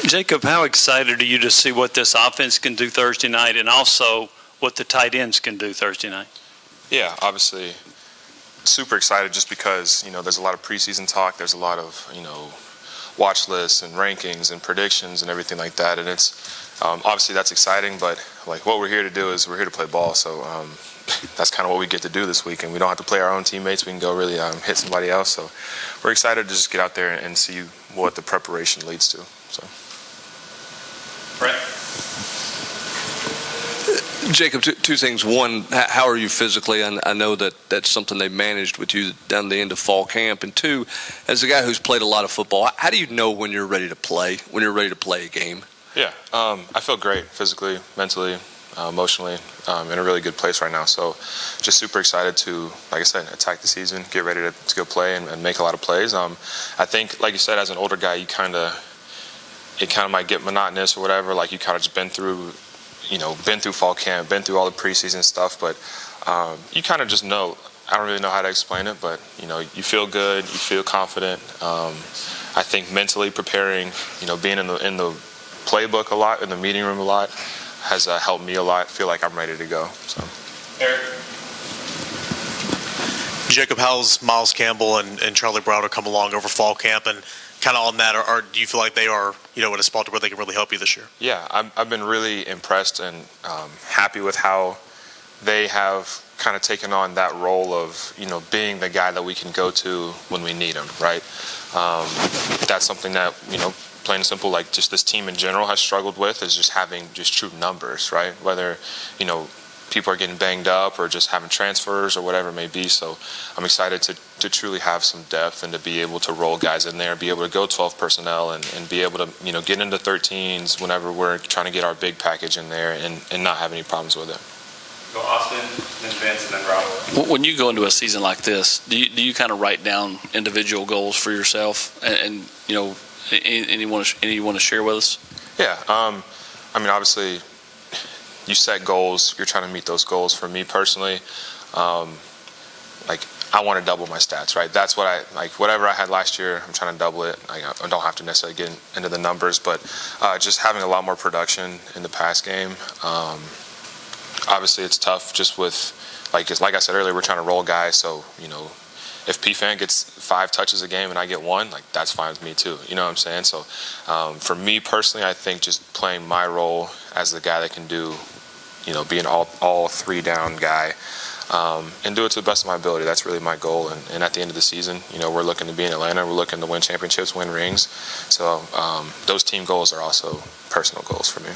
Jacob, how excited are you to see what this offense can do Thursday night and also what the tight ends can do Thursday night? Yeah, obviously super excited just because, there's a lot of preseason talk. There's a lot of, watch lists and rankings and predictions and everything like that. And it's obviously that's exciting, but like what we're here to do is we're here to play ball. So that's kind of what we get to do this week. And we don't have to play our own teammates. We can go really hit somebody else. So we're excited to just get out there and see what the preparation leads to. So. Brett? Jacob, two things. One, how are you physically? I know that's something they've managed with you down the end of fall camp. And two, as a guy who's played a lot of football, how do you know when you're ready to play, a game? Yeah, I feel great physically, mentally, emotionally, in a really good place right now. So just super excited to, like I said, attack the season, get ready to go play and make a lot of plays. I think, like you said, as an older guy, it kind of might get monotonous or whatever. Like you kind of just been through fall camp, been through all the preseason stuff, but you kind of just know. I don't really know how to explain it, but you feel good, you feel confident. I think mentally preparing, being in the playbook a lot, in the meeting room a lot, has helped me a lot. Feel like I'm ready to go. So, Eric. Jacob, how's Miles Campbell and Charlie Browder come along over fall camp, and kind of on that, or do you feel like they are, in a spot where they can really help you this year? Yeah, I've been really impressed and happy with how they have kind of taken on that role of, being the guy that we can go to when we need him, right? That's something that, plain and simple, like just this team in general has struggled with, is just having just true numbers, right? Whether, people are getting banged up or just having transfers or whatever it may be. So I'm excited to truly have some depth and to be able to roll guys in there, be able to go 12 personnel and be able to, get into 13s whenever we're trying to get our big package in there and not have any problems with it. Go Austin, then Vince, and then Rob. When you go into a season like this, do you kind of write down individual goals for yourself and any you want to share with us? Yeah. Obviously, you set goals, you're trying to meet those goals. For me personally, I want to double my stats, right? That's what whatever I had last year, I'm trying to double it. I don't have to necessarily get into the numbers, but just having a lot more production in the pass game. Obviously, it's tough just with, like I said earlier, we're trying to roll guys, so, if PFAN gets 5 touches a game and I get 1, that's fine with me too. You know what I'm saying? So for me personally, I think just playing my role as the guy that can do, be an all 3 down guy, and do it to the best of my ability. That's really my goal. And at the end of the season, we're looking to be in Atlanta. We're looking to win championships, win rings. So those team goals are also personal goals for me.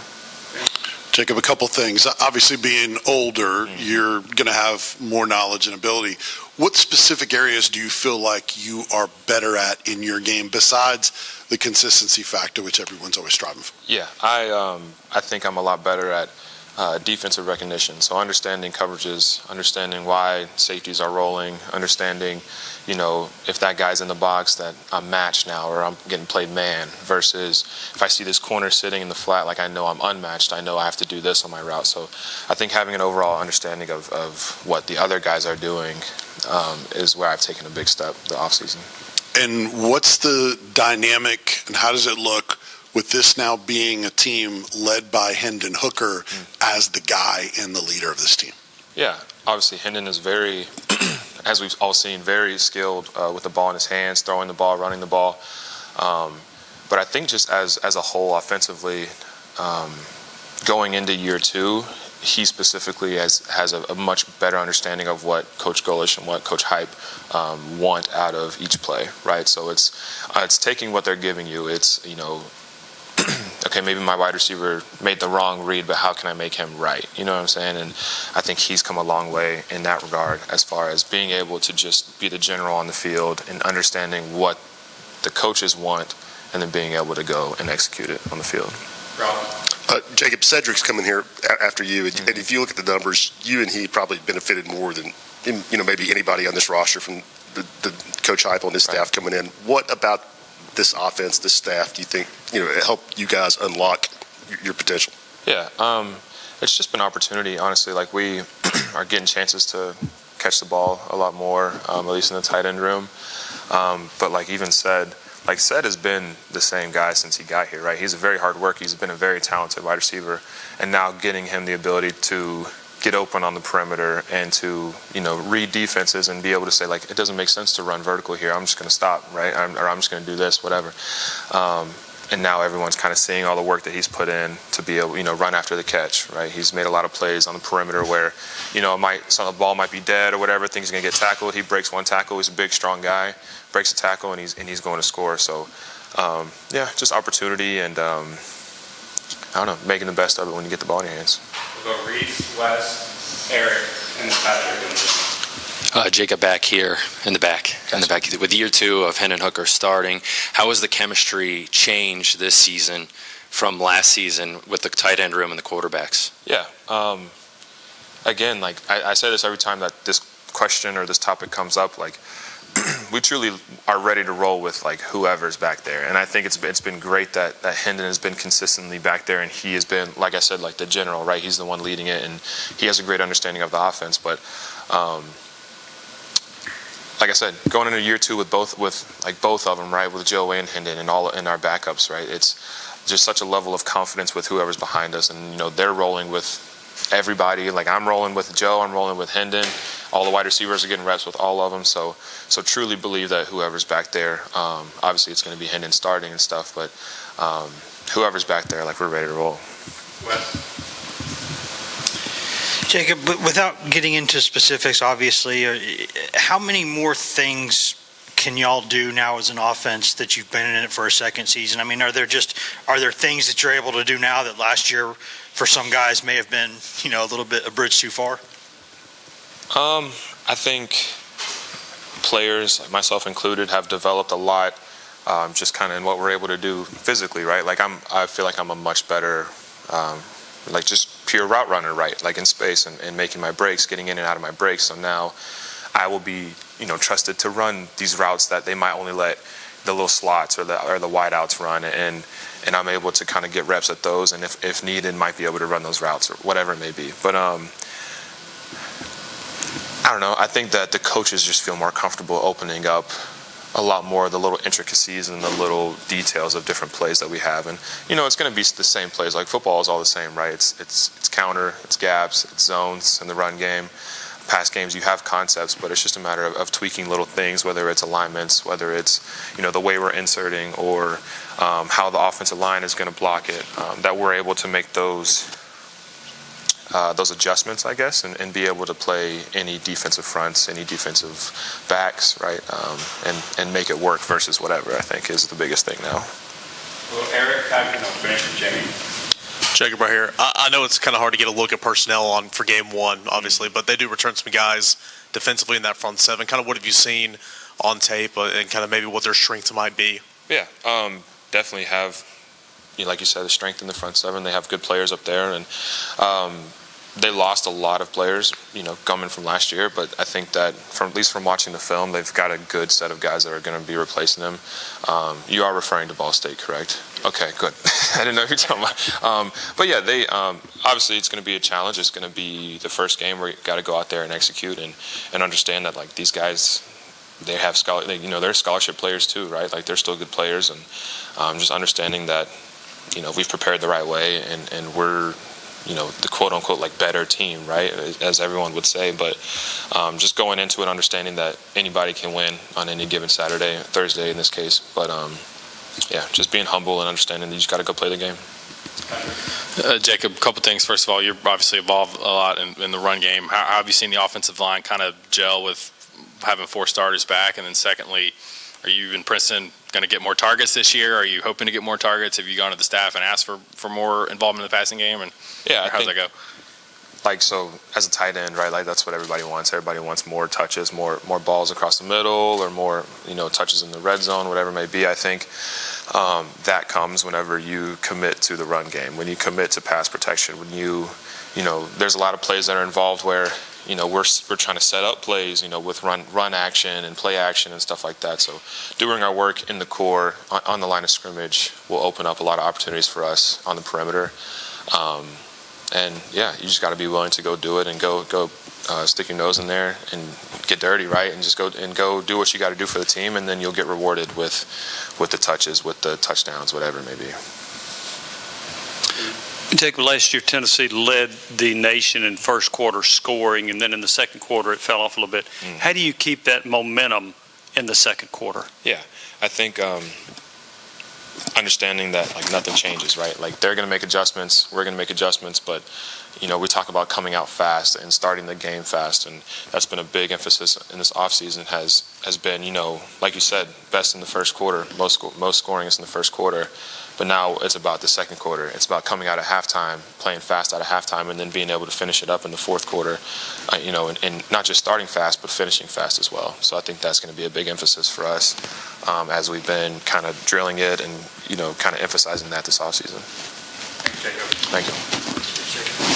Jacob, a couple things. Obviously, being older, you're going to have more knowledge and ability. What specific areas do you feel like you are better at in your game besides the consistency factor, which everyone's always striving for? Yeah, I think I'm a lot better at defensive recognition. So understanding coverages, understanding why safeties are rolling, understanding, if that guy's in the box that I'm matched now or I'm getting played man versus if I see this corner sitting in the flat, I know I'm unmatched, I know I have to do this on my route. So I think having an overall understanding of what the other guys are doing is where I've taken a big step the offseason. And what's the dynamic and how does it look with this now being a team led by Hendon Hooker as the guy and the leader of this team? Yeah, obviously Hendon is very, as we've all seen, very skilled with the ball in his hands, throwing the ball, running the ball. But I think just as a whole offensively, going into year 2, he specifically has a much better understanding of what Coach Golish and what Coach Hype want out of each play, right? So it's taking what they're giving you. It's, okay, maybe my wide receiver made the wrong read, but how can I make him right? You know what I'm saying? And I think he's come a long way in that regard as far as being able to just be the general on the field and understanding what the coaches want and then being able to go and execute it on the field. Jacob, Cedric's coming here after you, and if you look at the numbers, you and he probably benefited more than maybe anybody on this roster from the Coach Hype and his staff coming in. What about this offense, this staff, do you think helped you guys unlock your potential? Yeah, it's just been opportunity, honestly. We are getting chances to catch the ball a lot more, at least in the tight end room. But like even said, like Seth has been the same guy since he got here, right? He's a very hard worker. He's been a very talented wide receiver, and now getting him the ability to get open on the perimeter and to, read defenses and be able to say, like, it doesn't make sense to run vertical here. I'm just going to stop, right? Or I'm just going to do this, whatever. And now everyone's kind of seeing all the work that he's put in to be able, run after the catch, right? He's made a lot of plays on the perimeter where, the ball might be dead or whatever, things are going to get tackled. He breaks one tackle. He's a big, strong guy, breaks a tackle, and he's going to score. So, just opportunity and, making the best of it when you get the ball in your hands. We'll go Reese, Wes, Eric, and Patrick. Jacob back here in the back. With year 2 of Hendon Hooker starting, how has the chemistry changed this season from last season with the tight end room and the quarterbacks? Yeah. Again, like I say this every time that this question or this topic comes up, like we truly are ready to roll with like whoever's back there. And I think it's been great that Hendon has been consistently back there, and he has been, like I said, like the general, right? He's the one leading it, and he has a great understanding of the offense. But like I said, going into year 2 with both of them, right, with Joe and Hendon and all in our backups, right, it's just such a level of confidence with whoever's behind us, and they're rolling with everybody. Like I'm rolling with Joe, I'm rolling with Hendon. All the wide receivers are getting reps with all of them, so truly believe that whoever's back there, obviously it's going to be Hendon starting and stuff, but whoever's back there, like we're ready to roll. Jacob, but without getting into specifics, obviously, how many more things can y'all do now as an offense that you've been in it for a second season? I mean, are there things that you're able to do now that last year for some guys may have been, a little bit a bridge too far? I think players, myself included, have developed a lot just kind of in what we're able to do physically, right? Like I feel like I'm a much better like just pure route runner, right? Like in space and making my breaks, getting in and out of my breaks. So now I will be, trusted to run these routes that they might only let the little slots or the wide outs run, and I'm able to kind of get reps at those, and if needed, might be able to run those routes or whatever it may be. But I don't know. I think that the coaches just feel more comfortable opening up a lot more of the little intricacies and the little details of different plays that we have. And, it's going to be the same plays. Like football is all the same, right? It's counter, it's gaps, it's zones in the run game. Past games, you have concepts, but it's just a matter of tweaking little things, whether it's alignments, whether it's, the way we're inserting or how the offensive line is going to block it, that we're able to make those adjustments, I guess, and be able to play any defensive fronts, any defensive backs, right, and make it work versus whatever, I think, is the biggest thing now. Well, Eric, Patrick, Brandon, Jamie. Jacob right here. I know it's kind of hard to get a look at personnel for game 1, obviously, but they do return some guys defensively in that front 7. Kind of what have you seen on tape and kind of maybe what their strengths might be? Yeah, definitely have, like you said, the strength in the front 7. They have good players up there, and they lost a lot of players, coming from last year, but I think that at least from watching the film, they've got a good set of guys that are going to be replacing them. You are referring to Ball State, correct? Okay, good. I didn't know who you're talking about. But yeah, they obviously it's going to be a challenge. It's going to be the first game where you got to go out there and execute and understand that like these guys, they have they're scholarship players too, right? Like they're still good players, and just understanding that we've prepared the right way and we're the quote-unquote like better team, right, as everyone would say, but just going into it understanding that anybody can win on any given Saturday, Thursday in this case, but just being humble and understanding that you just got to go play the game. Jacob, a couple things. First of all, you're obviously involved a lot in the run game. How have you seen the offensive line kind of gel with having 4 starters back? And then secondly, are you in Princeton going to get more targets this year? Are you hoping to get more targets? Have you gone to the staff and asked for more involvement in the passing game? And how's that go? Like, so as a tight end, right, like that's what everybody wants. Everybody wants more touches, more balls across the middle, or more, touches in the red zone, whatever it may be. I think that comes whenever you commit to the run game, when you commit to pass protection, when there's a lot of plays that are involved where, we're trying to set up plays, with run action and play action and stuff like that. So doing our work in the core on the line of scrimmage will open up a lot of opportunities for us on the perimeter. And yeah, you just got to be willing to go do it and go stick your nose in there and get dirty, right? And just go do what you got to do for the team, and then you'll get rewarded with the touches, with the touchdowns, whatever it may be. Jacob, last year Tennessee led the nation in first quarter scoring, and then in the second quarter it fell off a little bit. How do you keep that momentum in the second quarter? Yeah, I think understanding that like nothing changes, right? Like they're going to make adjustments, we're going to make adjustments, but we talk about coming out fast and starting the game fast, and that's been a big emphasis in this offseason. Has been like you said, best in the first quarter, most scoring is in the first quarter. But now it's about the second quarter. It's about coming out of halftime, playing fast out of halftime, and then being able to finish it up in the fourth quarter, and not just starting fast, but finishing fast as well. So I think that's going to be a big emphasis for us as we've been kind of drilling it and, kind of emphasizing that this offseason. Jacob. Thank you.